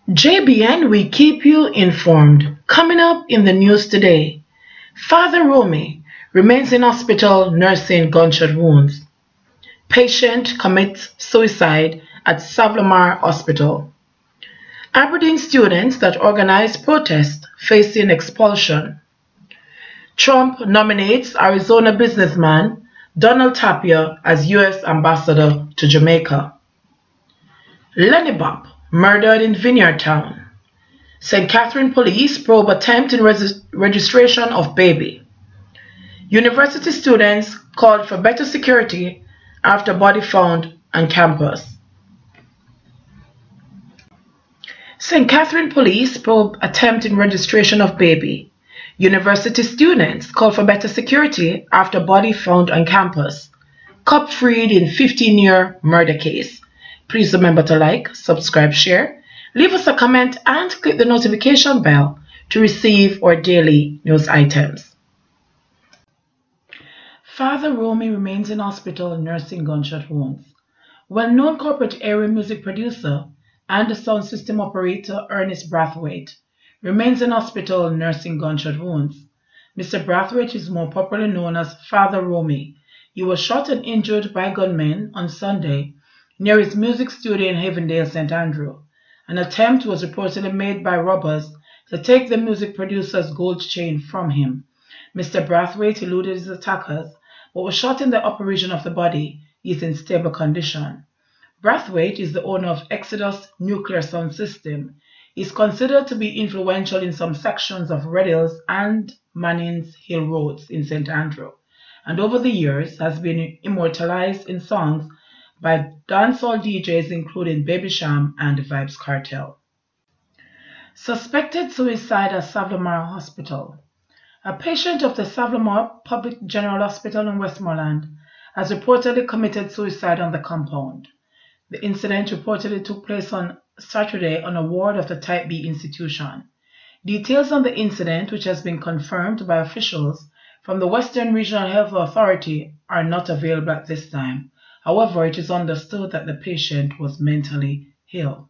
JBN, we keep you informed. Coming up in the news today, Fadda Romie remains in hospital nursing gunshot wounds. Patient commits suicide at Savlamar Hospital. Aberdeen students that organize protest facing expulsion. Trump nominates Arizona businessman Donald Tapia as U.S. ambassador to Jamaica. Lenny Bob murdered in Vineyard Town. St. Catherine police probe attempt in registration of baby. University students called for better security after body found on campus. St. Catherine police probe attempt in registration of baby. University students call for better security after body found on campus. Cop freed in 15-year murder case. Please remember to like, subscribe, share, leave us a comment and click the notification bell to receive our daily news items. Fadda Romie remains in hospital nursing gunshot wounds. Well-known corporate area music producer and the sound system operator Ernest Brathwaite remains in hospital nursing gunshot wounds. Mr. Brathwaite is more popularly known as Fadda Romie. He was shot and injured by gunmen on Sunday near his music studio in Havendale, St. Andrew. An attempt was reportedly made by robbers to take the music producer's gold chain from him. Mr. Brathwaite eluded his attackers, but was shot in the upper region of the body. He is in stable condition. Brathwaite is the owner of Exodus Nuclear Sound System. He is considered to be influential in some sections of Red Hills and Mannings Hill Roads in St. Andrew, and over the years has been immortalized in songs by dancehall DJs including Baby Sham and the Vibes Cartel. Suspected suicide at Savlamar Hospital. A patient of the Savlamar Public General Hospital in Westmoreland has reportedly committed suicide on the compound. The incident reportedly took place on Saturday on a ward of the Type B institution. Details on the incident, which has been confirmed by officials from the Western Regional Health Authority, are not available at this time. However, it is understood that the patient was mentally ill.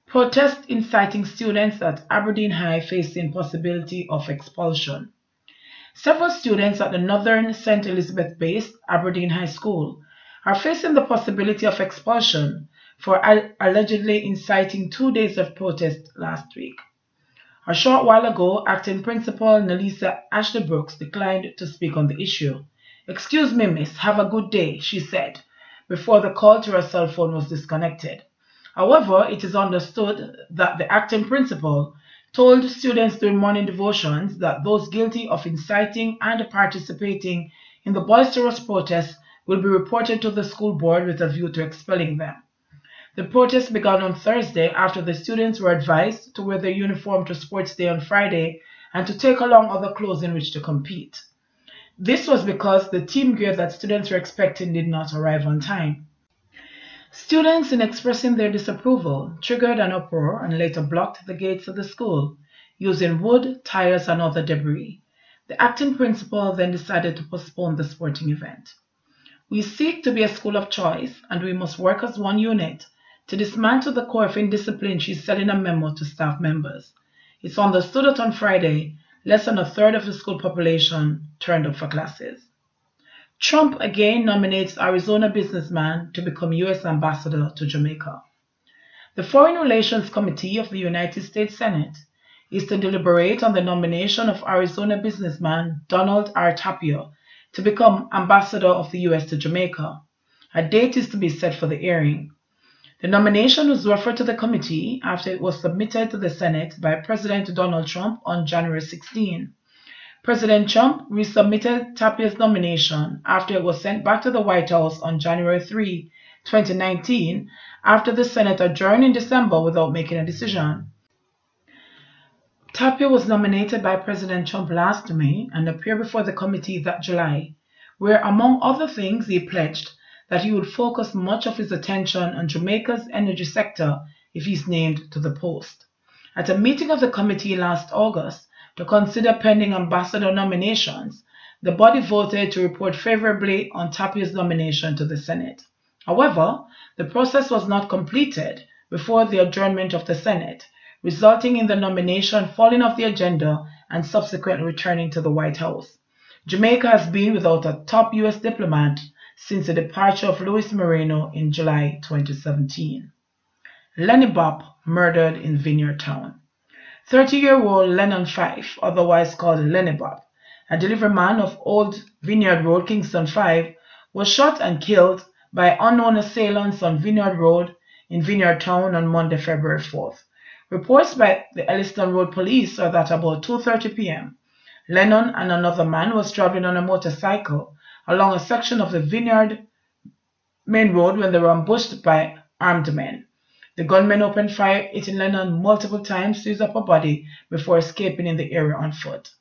Protest inciting students at Aberdeen High facing possibility of expulsion. Several students at the Northern St. Elizabeth-based Aberdeen High School are facing the possibility of expulsion for allegedly inciting 2 days of protest last week. A short while ago, acting principal Nelisa Ashley Brooks declined to speak on the issue. "Excuse me, miss, have a good day," she said, before the call to her cell phone was disconnected. However, it is understood that the acting principal told students during morning devotions that those guilty of inciting and participating in the boisterous protest will be reported to the school board with a view to expelling them. The protest began on Thursday after the students were advised to wear their uniform to sports day on Friday and to take along other clothes in which to compete. This was because the team gear that students were expecting did not arrive on time. Students, in expressing their disapproval, triggered an uproar and later blocked the gates of the school using wood, tires, and other debris. The acting principal then decided to postpone the sporting event. "We seek to be a school of choice, and we must work as one unit to dismantle the core of indiscipline," she said in a memo to staff members. It's understood that on Friday, less than a third of the school population turned up for classes. Trump again nominates Arizona businessman to become U.S. ambassador to Jamaica. The Foreign Relations Committee of the United States Senate is to deliberate on the nomination of Arizona businessman Donald R. Tapia to become ambassador of the U.S. to Jamaica. A date is to be set for the hearing. The nomination was referred to the committee after it was submitted to the Senate by President Donald Trump on January 16. President Trump resubmitted Tapia's nomination after it was sent back to the White House on January 3, 2019, after the Senate adjourned in December without making a decision. Tapia was nominated by President Trump last May and appeared before the committee that July, where, among other things, he pledged that he would focus much of his attention on Jamaica's energy sector if he's named to the post. At a meeting of the committee last August to consider pending ambassador nominations, the body voted to report favorably on Tapia's nomination to the Senate. However, the process was not completed before the adjournment of the Senate, resulting in the nomination falling off the agenda and subsequently returning to the White House. Jamaica has been without a top U.S. diplomat since the departure of Luis Moreno in July 2017. Lenny Bop murdered in Vineyard Town. 30-year-old Lennon Fife, otherwise called Lenny Bop, a delivery man of Old Vineyard Road, Kingston 5, was shot and killed by unknown assailants on Vineyard Road in Vineyard Town on Monday, February 4th. Reports by the Elliston Road Police are that about 2:30 p.m., Lennon and another man was traveling on a motorcycle along a section of the Vineyard Main Road when they were ambushed by armed men. The gunmen opened fire, hitting Lennon multiple times to his upper body before escaping in the area on foot.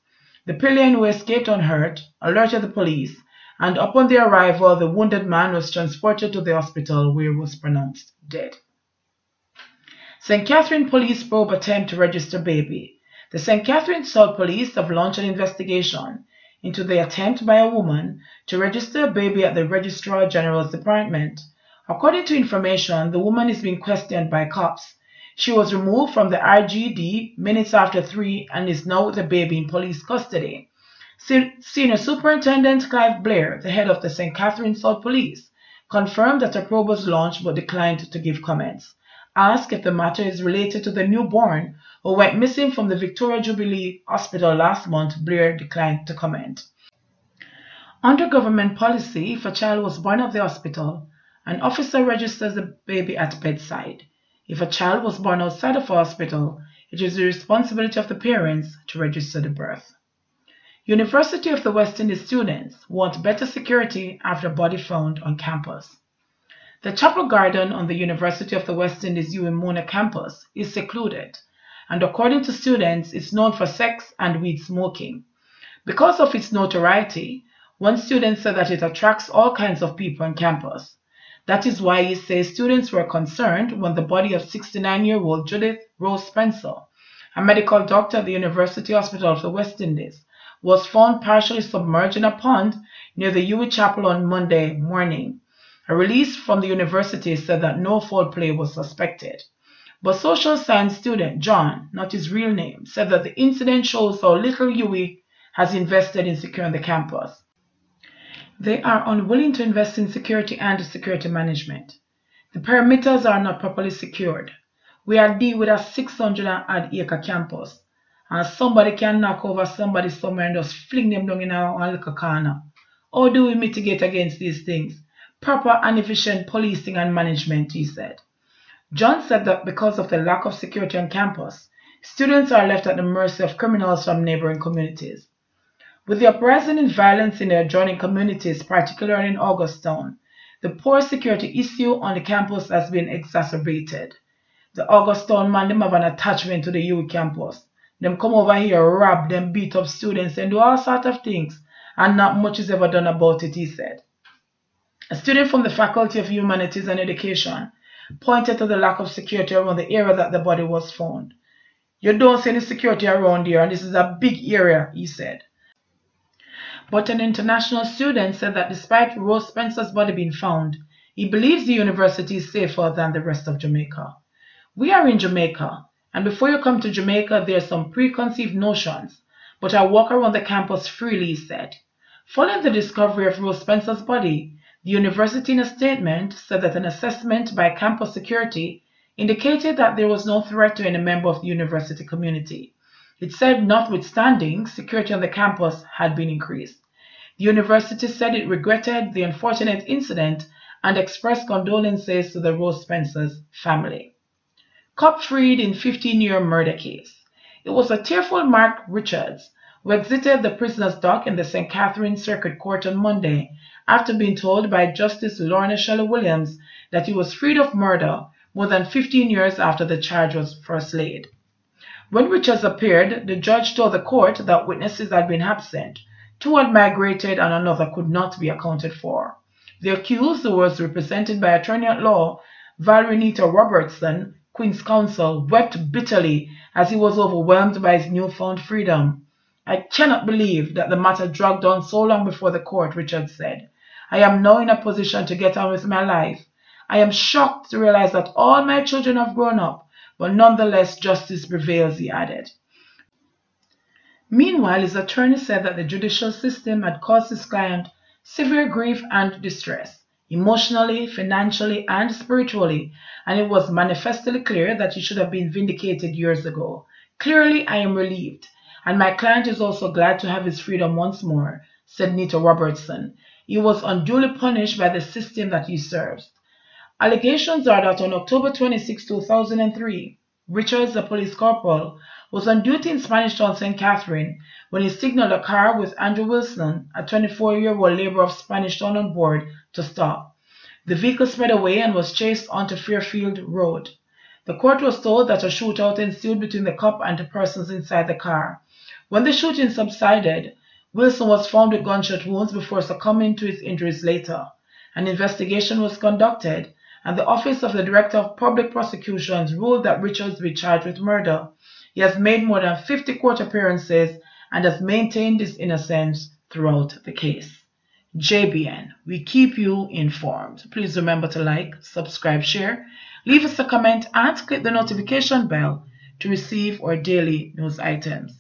The pillion, who escaped unhurt, alerted the police, and upon their arrival, the wounded man was transported to the hospital where he was pronounced dead. St. Catherine Police probe attempt to register baby. The St. Catherine South Police have launched an investigation into the attempt by a woman to register a baby at the Registrar General's Department. According to information, the woman is being questioned by cops. She was removed from the RGD minutes after 3 and is now with the baby in police custody. Senior Superintendent Clive Blair, the head of the St. Catherine South Police, confirmed that a probe was launched but declined to give comments. Asked if the matter is related to the newborn who went missing from the Victoria Jubilee Hospital last month, Blair declined to comment. Under government policy, if a child was born at the hospital, an officer registers the baby at bedside. If a child was born outside of a hospital, it is the responsibility of the parents to register the birth. University of the West Indies students want better security after body found on campus. The chapel garden on the University of the West Indies UM campus is secluded, and according to students, it's known for sex and weed smoking. Because of its notoriety, one student said that it attracts all kinds of people on campus. That is why he says students were concerned when the body of 69-year-old Judith Rose Spencer, a medical doctor at the University Hospital of the West Indies, was found partially submerged in a pond near the UWI Chapel on Monday morning. A release from the university said that no foul play was suspected. But social science student John, not his real name, said that the incident shows how little UWI has invested in securing the campus. They are unwilling to invest in security and security management. The perimeters are not properly secured. We are dealing with a 600-odd-acre campus, and somebody can knock over somebody somewhere and just fling them down in our little corner. How do we mitigate against these things? Proper and efficient policing and management, he said. John said that because of the lack of security on campus, students are left at the mercy of criminals from neighboring communities. With the uprising in violence in the adjoining communities, particularly in Augustown, the poor security issue on the campus has been exacerbated. The Augustown man, them have an attachment to the UWI campus. Them come over here, rob them, beat up students, and do all sorts of things, and not much is ever done about it, he said. A student from the Faculty of Humanities and Education pointed to the lack of security around the area that the body was found. You don't see any security around here, and this is a big area, he said. But an international student said that despite Rose Spencer's body being found, he believes the university is safer than the rest of Jamaica. We are in Jamaica, and before you come to Jamaica, there are some preconceived notions, but I walk around the campus freely, he said. Following the discovery of Rose Spencer's body, the university in a statement said that an assessment by campus security indicated that there was no threat to any member of the university community. It said, notwithstanding, security on the campus had been increased. The university said it regretted the unfortunate incident and expressed condolences to the Rose Spencer's family. Cop freed in 15-year murder case. It was a tearful Mark Richards who exited the prisoner's dock in the St. Catherine Circuit Court on Monday after being told by Justice Lorna Shelley Williams that he was freed of murder more than 15 years after the charge was first laid. When Richards appeared, the judge told the court that witnesses had been absent, 2 had migrated and another could not be accounted for. The accused, who was represented by attorney-at-law Valerie Nita Robertson, Queen's Counsel, wept bitterly as he was overwhelmed by his newfound freedom. I cannot believe that the matter dragged on so long before the court, Richards said. I am now in a position to get on with my life. I am shocked to realize that all my children have grown up, but nonetheless justice prevails, he added. Meanwhile, his attorney said that the judicial system had caused his client severe grief and distress, emotionally, financially, and spiritually, and it was manifestly clear that he should have been vindicated years ago. Clearly, I am relieved, and my client is also glad to have his freedom once more, said Nita Robertson. He was unduly punished by the system that he serves. Allegations are that on October 26, 2003, Richards, a police corporal, was on duty in Spanish Town, St. Catherine, when he signaled a car with Andrew Wilson, a 24-year-old laborer of Spanish Town, on board to stop. The vehicle sped away and was chased onto Fairfield Road. The court was told that a shootout ensued between the cop and the persons inside the car. When the shooting subsided, Wilson was found with gunshot wounds before succumbing to his injuries later. An investigation was conducted, and the Office of the Director of Public Prosecutions ruled that Richards be charged with murder. He has made more than 50 court appearances and has maintained his innocence throughout the case. JBN, we keep you informed. Please remember to like, subscribe, share, leave us a comment, and click the notification bell to receive our daily news items.